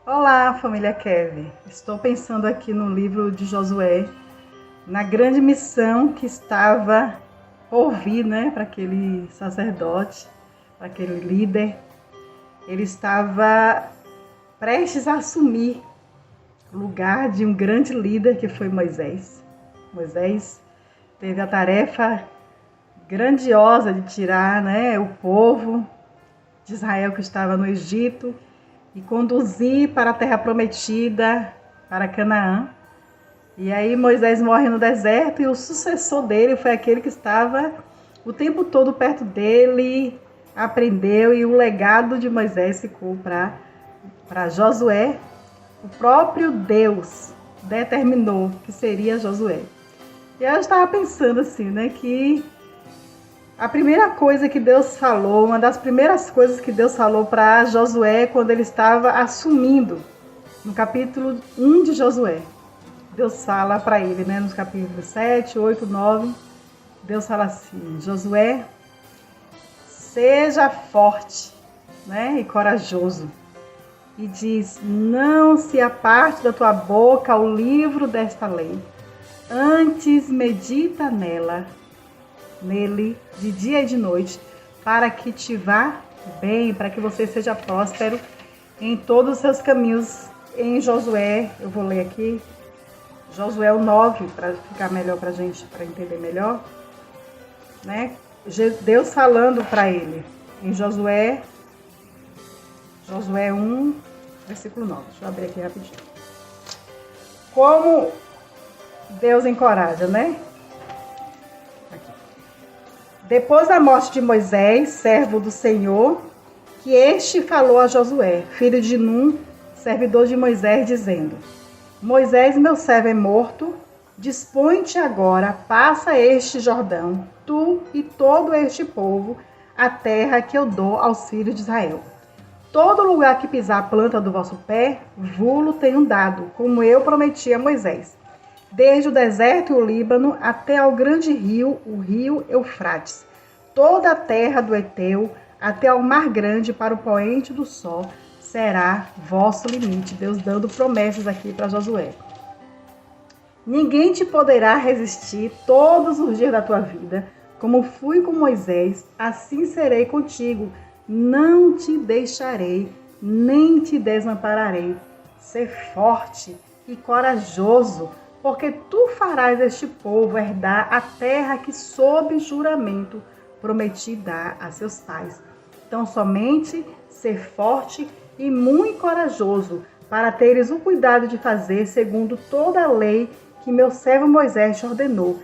Olá, família Kevin. Estou pensando aqui no livro de Josué, na grande missão que estava por vir, né, para aquele sacerdote, para aquele líder. Ele estava prestes a assumir o lugar de um grande líder que foi Moisés. Moisés teve a tarefa grandiosa de tirar, né, o povo de Israel que estava no Egito e conduzir para a terra prometida, para Canaã. E aí Moisés morre no deserto e o sucessor dele foi aquele que estava o tempo todo perto dele, aprendeu, e o legado de Moisés ficou para Josué. O próprio Deus determinou que seria Josué. E eu estava pensando assim, né, que a primeira coisa que Deus falou, uma das primeiras coisas que Deus falou para Josué quando ele estava assumindo, no capítulo 1 de Josué, Deus fala para ele, né, nos capítulos 7, 8, 9, Deus fala assim: Josué, seja forte, né, e corajoso. E diz: não se aparte da tua boca o livro desta lei, antes medita nele de dia e de noite, para que te vá bem, para que você seja próspero em todos os seus caminhos. Em Josué, eu vou ler aqui, Josué 9, para ficar melhor para a gente, para entender melhor, né? Deus falando para ele, em Josué 1, versículo 9. Deixa eu abrir aqui rapidinho. Como Deus encoraja, né? Aqui. Depois da morte de Moisés, servo do Senhor, que este falou a Josué, filho de Num, servidor de Moisés, dizendo: Moisés, meu servo, é morto. Dispõe-te agora, passa este Jordão, tu e todo este povo, a terra que eu dou aos filhos de Israel. Todo lugar que pisar a planta do vosso pé, vulo tenho dado, como eu prometi a Moisés, desde o deserto e o Líbano até ao grande rio, o rio Eufrates, toda a terra do Eteu, até ao mar grande para o poente do sol, será vosso limite. Deus dando promessas aqui para Josué. Ninguém te poderá resistir todos os dias da tua vida. Como fui com Moisés, assim serei contigo. Não te deixarei, nem te desampararei. Ser forte e corajoso, porque tu farás este povo herdar a terra que, sob juramento, prometi dar a seus pais. Então, somente ser forte e muito corajoso, para teres o cuidado de fazer segundo toda a lei que meu servo Moisés te ordenou.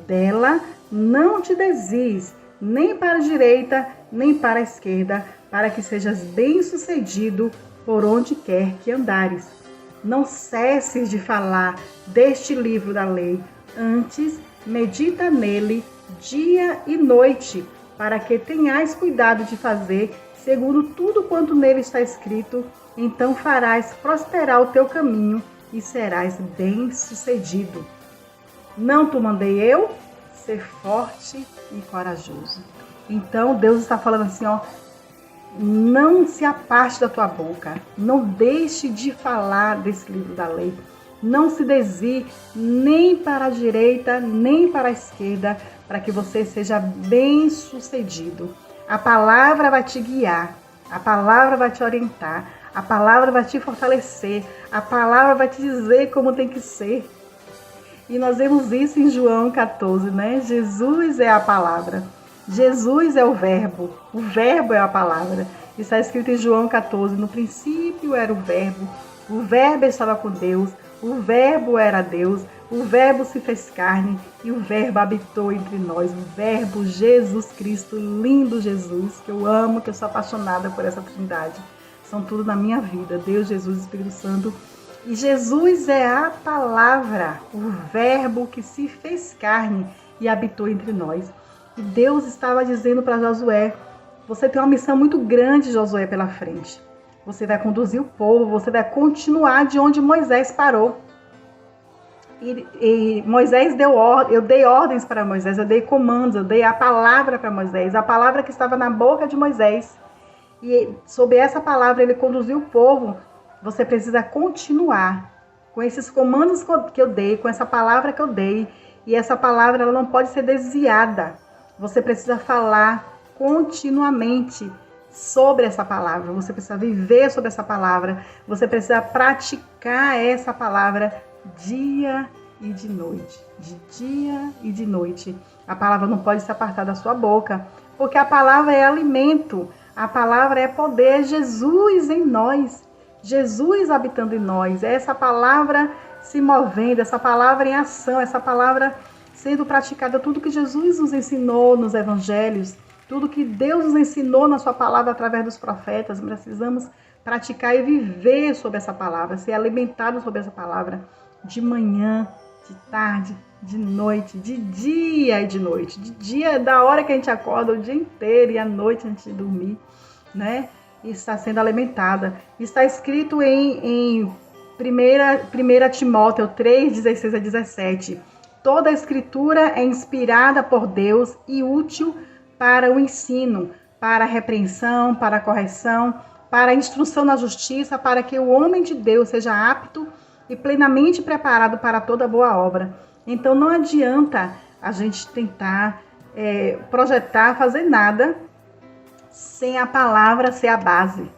Dela não te desvies, nem para a direita, nem para a esquerda, para que sejas bem-sucedido por onde quer que andares. Não cesses de falar deste livro da lei, antes medita nele dia e noite, para que tenhais cuidado de fazer segundo tudo quanto nele está escrito. Então farás prosperar o teu caminho e serás bem-sucedido. Não te mandei eu? Ser forte e corajoso. Então Deus está falando assim, ó, não se aparte da tua boca, não deixe de falar desse livro da lei, não se desvie nem para a direita, nem para a esquerda, para que você seja bem-sucedido. A palavra vai te guiar, a palavra vai te orientar, a palavra vai te fortalecer, a palavra vai te dizer como tem que ser. E nós vemos isso em João 14, né? Jesus é a palavra, Jesus é o verbo é a palavra. Isso está escrito em João 14, no princípio era o verbo estava com Deus, o verbo era Deus, o verbo se fez carne e o verbo habitou entre nós, o verbo Jesus Cristo, lindo Jesus, que eu amo, que eu sou apaixonada por essa trindade. São tudo na minha vida, Deus, Jesus e Espírito Santo. E Jesus é a palavra, o verbo que se fez carne e habitou entre nós. E Deus estava dizendo para Josué: você tem uma missão muito grande, Josué, pela frente. Você vai conduzir o povo, você vai continuar de onde Moisés parou. E Moisés deu ordem, eu dei ordens para Moisés, eu dei comandos, eu dei a palavra para Moisés, a palavra que estava na boca de Moisés. E sob essa palavra ele conduziu o povo você precisa continuar com esses comandos que eu dei, com essa palavra que eu dei. E essa palavra ela não pode ser desviada. Você precisa falar continuamente sobre essa palavra. Você precisa viver sobre essa palavra. Você precisa praticar essa palavra dia e de noite. De dia e de noite. A palavra não pode se apartar da sua boca, porque a palavra é alimento. A palavra é poder, é Jesus em nós. Jesus habitando em nós. É essa palavra se movendo, essa palavra em ação, essa palavra sendo praticada. Tudo que Jesus nos ensinou nos evangelhos, tudo que Deus nos ensinou na sua palavra através dos profetas, precisamos praticar e viver sobre essa palavra, ser alimentado sobre essa palavra de manhã, de tarde, de noite, de dia e de noite. De dia, da hora que a gente acorda, o dia inteiro, e à noite antes de dormir, né? E está sendo alimentada. Está escrito em 1 Timóteo 3, 16 a 17. Toda a escritura é inspirada por Deus e útil para o ensino, para a repreensão, para a correção, para a instrução na justiça, para que o homem de Deus seja apto e plenamente preparado para toda boa obra. Então não adianta a gente tentar projetar, fazer nada sem a palavra ser a base.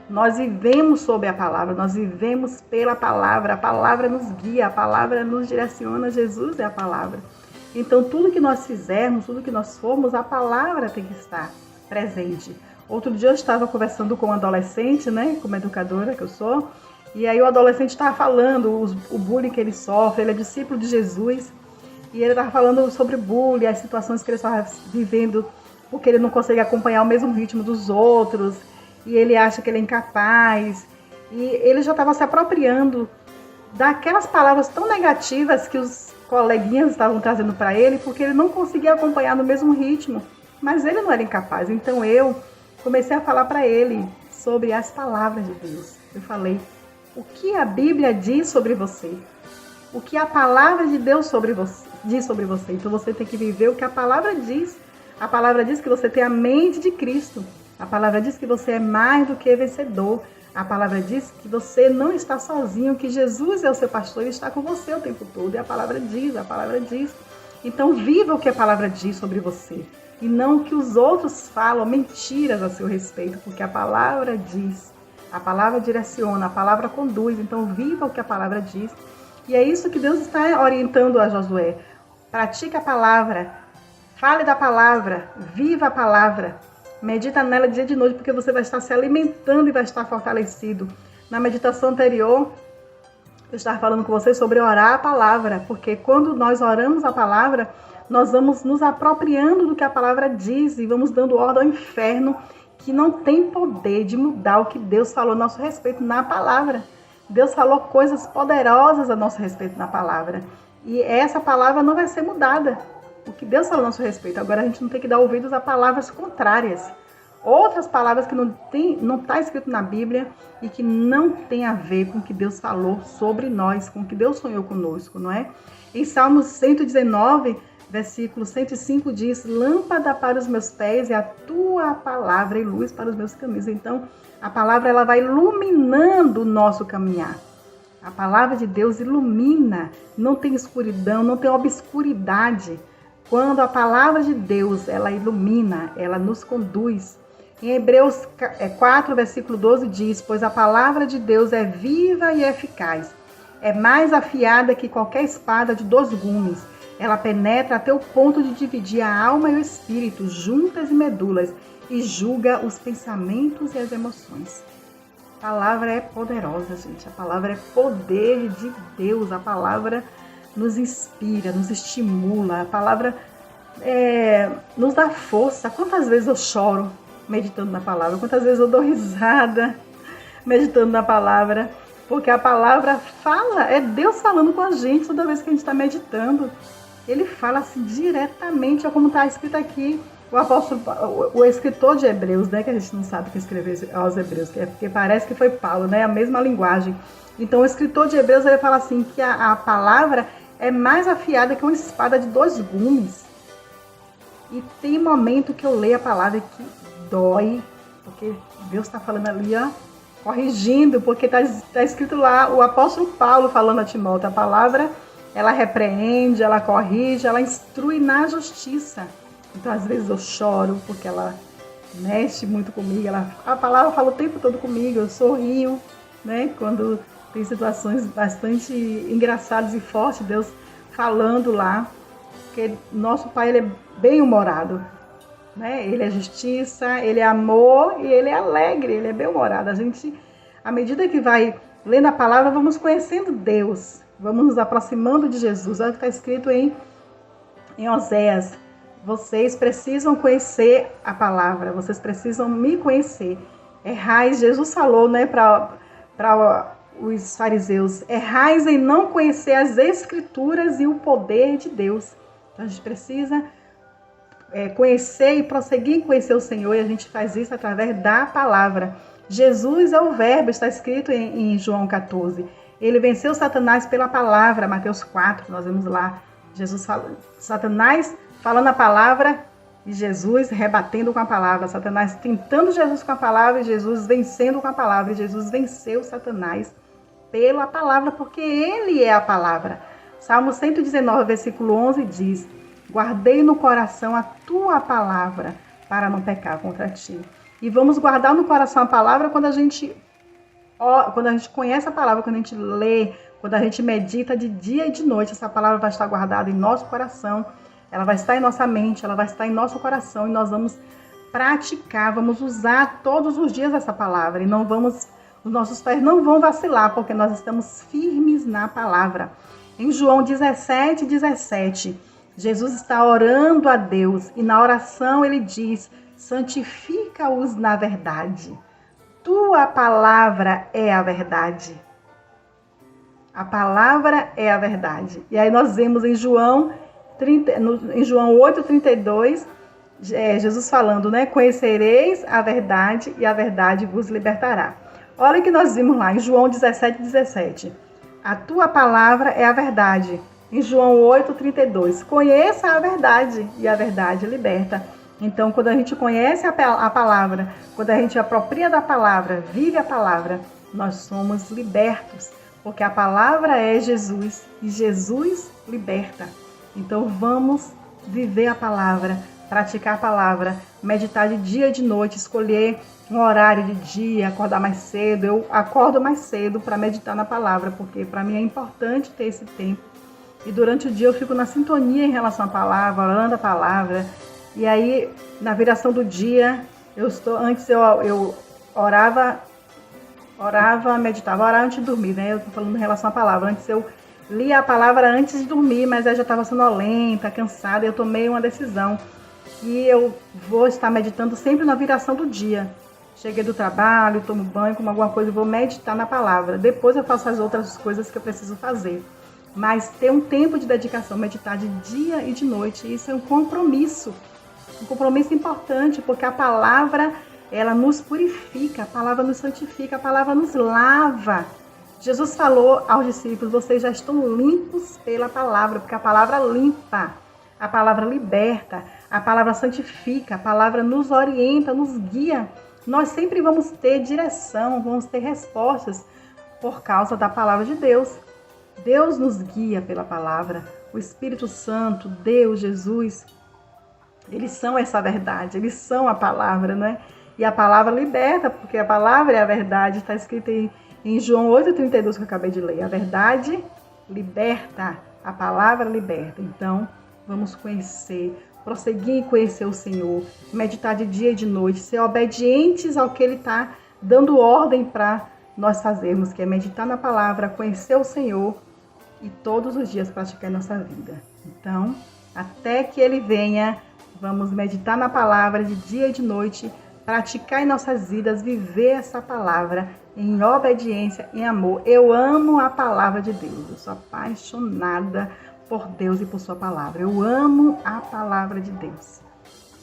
Nós vivemos sob a palavra, nós vivemos pela palavra, a palavra nos guia, a palavra nos direciona, Jesus é a palavra. Então tudo que nós fizermos, tudo que nós formos, a palavra tem que estar presente. Outro dia eu estava conversando com um adolescente, né, como educadora que eu sou, e aí o adolescente estava falando o bullying que ele sofre, ele é discípulo de Jesus, e ele estava falando sobre bullying, as situações que ele estava vivendo, porque ele não consegue acompanhar o mesmo ritmo dos outros, e ele acha que ele é incapaz, e ele já estava se apropriando daquelas palavras tão negativas que os coleguinhas estavam trazendo para ele, porque ele não conseguia acompanhar no mesmo ritmo, mas ele não era incapaz. Então eu comecei a falar para ele sobre as palavras de Deus. Eu falei, o que a Bíblia diz sobre você? O que a palavra de Deus diz sobre você? Então você tem que viver o que a palavra diz. A palavra diz que você tem a mente de Cristo. A palavra diz que você é mais do que vencedor. A palavra diz que você não está sozinho, que Jesus é o seu pastor e está com você o tempo todo. E a palavra diz. Então viva o que a palavra diz sobre você. E não o que os outros falam, mentiras a seu respeito, porque a palavra diz. A palavra direciona, a palavra conduz. Então viva o que a palavra diz. E é isso que Deus está orientando a Josué. Pratique a palavra, fale da palavra, viva a palavra. Medita nela dia e de noite, porque você vai estar se alimentando e vai estar fortalecido. Na meditação anterior, eu estava falando com vocês sobre orar a palavra, porque quando nós oramos a palavra, nós vamos nos apropriando do que a palavra diz e vamos dando ordem ao inferno, que não tem poder de mudar o que Deus falou a nosso respeito na palavra. Deus falou coisas poderosas a nosso respeito na palavra. E essa palavra não vai ser mudada. O que Deus falou a nosso respeito. Agora a gente não tem que dar ouvidos a palavras contrárias. Outras palavras que não está escrito na Bíblia e que não tem a ver com o que Deus falou sobre nós, com o que Deus sonhou conosco, não é? Em Salmos 119, versículo 105 diz, lâmpada para os meus pés é a tua palavra e luz para os meus caminhos. Então, a palavra ela vai iluminando o nosso caminhar. A palavra de Deus ilumina, não tem escuridão, não tem obscuridade. Quando a palavra de Deus, ela ilumina, ela nos conduz. Em Hebreus 4, versículo 12 diz, pois a palavra de Deus é viva e eficaz. É mais afiada que qualquer espada de 2 gumes. Ela penetra até o ponto de dividir a alma e o espírito, juntas e medulas, e julga os pensamentos e as emoções. A palavra é poderosa, gente. A palavra é poder de Deus. A palavra nos inspira, nos estimula, a palavra nos dá força. Quantas vezes eu choro meditando na palavra, quantas vezes eu dou risada meditando na palavra, porque a palavra fala, é Deus falando com a gente toda vez que a gente está meditando. Ele fala assim diretamente, como está escrito aqui, o escritor de Hebreus, né, que a gente não sabe quem escreveu aos Hebreus, porque parece que foi Paulo, né, a mesma linguagem. Então o escritor de Hebreus, ele fala assim, que a palavra é mais afiada que uma espada de 2 gumes. E tem momento que eu leio a palavra que dói, porque Deus está falando ali, ó, corrigindo, porque está escrito lá, o apóstolo Paulo falando a Timóteo, a palavra, ela repreende, ela corrige, ela instrui na justiça. Então, às vezes eu choro, porque ela mexe muito comigo, a palavra fala o tempo todo comigo, eu sorrio, né? Quando tem situações bastante engraçadas e fortes, Deus falando lá, porque nosso Pai, ele é bem-humorado, né? Ele é justiça, ele é amor e ele é alegre, ele é bem-humorado. A gente, à medida que vai lendo a palavra, vamos conhecendo Deus, vamos nos aproximando de Jesus. Olha o que está escrito em Oséias: vocês precisam conhecer a palavra, vocês precisam me conhecer. Errais, Jesus falou, né, para os fariseus, errais em não conhecer as escrituras e o poder de Deus. Então a gente precisa conhecer e prosseguir em conhecer o Senhor, e a gente faz isso através da palavra. Jesus é o verbo, está escrito em João 14. Ele venceu Satanás pela palavra, Mateus 4, nós vemos lá, Satanás falando a palavra e Jesus rebatendo com a palavra, Satanás tentando Jesus com a palavra e Jesus vencendo com a palavra, e Jesus venceu Satanás pela palavra, porque ele é a palavra. Salmo 119, versículo 11 diz: guardei no coração a tua palavra para não pecar contra ti. E vamos guardar no coração a palavra quando a gente conhece a palavra, quando a gente lê, quando a gente medita de dia e de noite. Essa palavra vai estar guardada em nosso coração, ela vai estar em nossa mente, ela vai estar em nosso coração, e nós vamos praticar, vamos usar todos os dias essa palavra, e os nossos pés não vão vacilar, porque nós estamos firmes na palavra. Em João 17:17, Jesus está orando a Deus, e na oração ele diz: santifica-os na verdade. Tua palavra é a verdade. A palavra é a verdade. E aí nós vemos em João 8:32, Jesus falando, né? Conhecereis a verdade e a verdade vos libertará. Olha o que nós vimos lá em João 17:17. A tua palavra é a verdade. Em João 8:32, conheça a verdade e a verdade liberta. Então, quando a gente conhece a palavra, quando a gente apropria da palavra, vive a palavra, nós somos libertos, porque a palavra é Jesus e Jesus liberta. Então, vamos viver a palavra, praticar a palavra, meditar de dia e de noite, escolher um horário de dia, acordar mais cedo. Eu acordo mais cedo para meditar na palavra, porque para mim é importante ter esse tempo. E durante o dia eu fico na sintonia em relação à palavra, orando a palavra. E aí, na viração do dia, antes eu orava, meditava, orava antes de dormir, né? Eu estou falando em relação à palavra. Antes eu lia a palavra antes de dormir, mas aí já estava sonolenta, cansada, e eu tomei uma decisão. E eu vou estar meditando sempre na viração do dia. Cheguei do trabalho, tomo banho, como alguma coisa, e vou meditar na palavra. Depois eu faço as outras coisas que eu preciso fazer. Mas ter um tempo de dedicação, meditar de dia e de noite, isso é um compromisso importante, porque a palavra, ela nos purifica, a palavra nos santifica, a palavra nos lava. Jesus falou aos discípulos: vocês já estão limpos pela palavra, porque a palavra limpa, a palavra liberta, a palavra santifica, a palavra nos orienta, nos guia. Nós sempre vamos ter direção, vamos ter respostas por causa da palavra de Deus. Deus nos guia pela palavra, o Espírito Santo, Deus, Jesus, eles são essa verdade, eles são a palavra, né? E a palavra liberta, porque a palavra é a verdade, está escrito em João 8:32 que eu acabei de ler. A verdade liberta, a palavra liberta. Então, vamos conhecer, prosseguir em conhecer o Senhor, meditar de dia e de noite, ser obedientes ao que Ele está dando ordem para nós fazermos, que é meditar na palavra, conhecer o Senhor e todos os dias praticar em nossa vida. Então, até que Ele venha, vamos meditar na palavra de dia e de noite, praticar em nossas vidas, viver essa palavra em obediência, em amor. Eu amo a palavra de Deus, eu sou apaixonada por Deus e por sua palavra. Eu amo a palavra de Deus.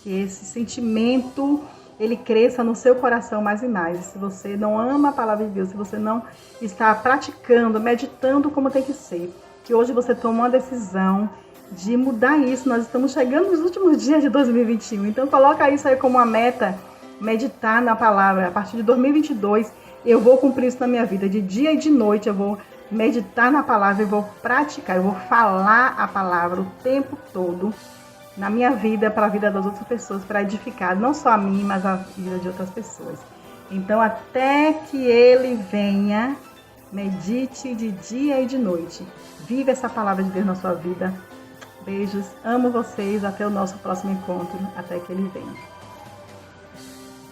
Que esse sentimento, ele cresça no seu coração mais e mais. E se você não ama a palavra de Deus, se você não está praticando, meditando como tem que ser, que hoje você toma uma decisão de mudar isso. Nós estamos chegando nos últimos dias de 2021, então coloca isso aí como uma meta meditar na palavra. A partir de 2022, eu vou cumprir isso na minha vida. De dia e de noite, eu vou meditar na palavra, eu vou praticar, eu vou falar a palavra o tempo todo na minha vida, para a vida das outras pessoas, para edificar não só a mim, mas a vida de outras pessoas. Então, até que ele venha, medite de dia e de noite. Viva essa palavra de Deus na sua vida. Beijos, amo vocês, até o nosso próximo encontro, até que ele venha.